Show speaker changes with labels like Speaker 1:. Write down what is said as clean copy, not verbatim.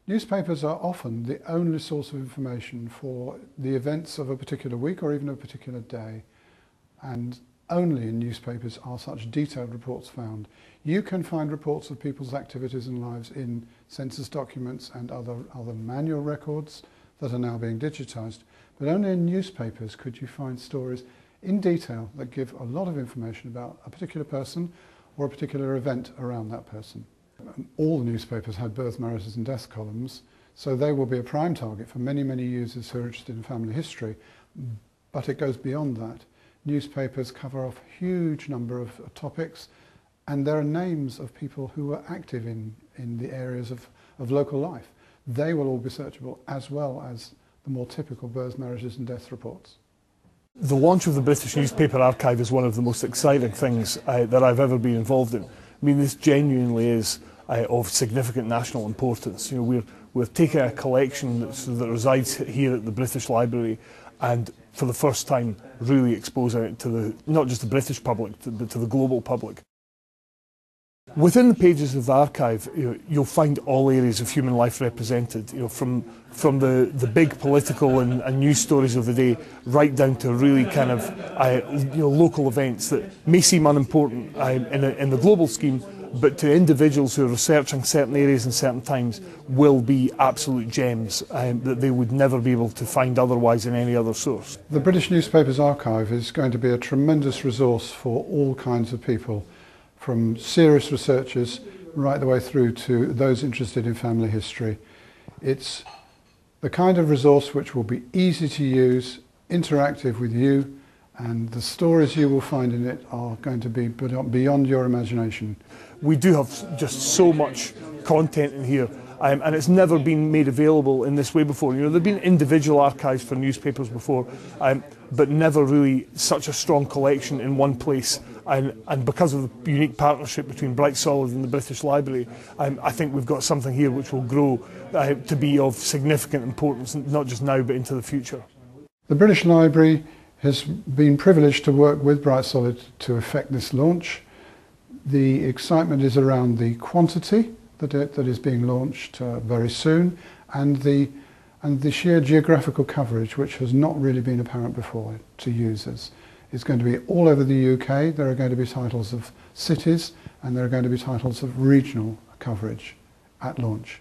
Speaker 1: Newspapers are often the only source of information for the events of a particular week or even a particular day, and only in newspapers are such detailed reports found. You can find reports of people's activities and lives in census documents and other manual records that are now being digitised, but only in newspapers could you find stories in detail that give a lot of information about a particular person or a particular event around that person. All the newspapers had birth, marriages and death columns, so they will be a prime target for many, many users who are interested in family history. But it goes beyond that. Newspapers cover off a huge number of topics, and there are names of people who are active in the areas of local life. They will all be searchable, as well as the more typical births, marriages and death reports.
Speaker 2: The launch of the British Newspaper Archive is one of the most exciting things that I've ever been involved in. I mean, this genuinely is of significant national importance. You know, we're taking a collection that resides here at the British Library and for the first time really exposing it to not just the British public, but to the global public. Within the pages of the archive, you'll find all areas of human life represented, from the big political and news stories of the day, right down to really kind of local events that may seem unimportant in the global scheme, but to individuals who are researching certain areas and certain times will be absolute gems that they would never be able to find otherwise in any other source.
Speaker 1: The British Newspapers Archive is going to be a tremendous resource for all kinds of people, from serious researchers right the way through to those interested in family history. It's the kind of resource which will be easy to use, interactive with you, and the stories you will find in it are going to be beyond your imagination.
Speaker 2: We do have just so much content in here, and it's never been made available in this way before. There have been individual archives for newspapers before, but never really such a strong collection in one place. And because of the unique partnership between brightsolid and the British Library, I think we've got something here which will grow to be of significant importance, not just now but into the future.
Speaker 1: The British Library has been privileged to work with brightsolid to effect this launch. The excitement is around the quantity that is being launched very soon, and the sheer geographical coverage, which has not really been apparent before to users. It's going to be all over the UK. There are going to be titles of cities, and there are going to be titles of regional coverage at launch.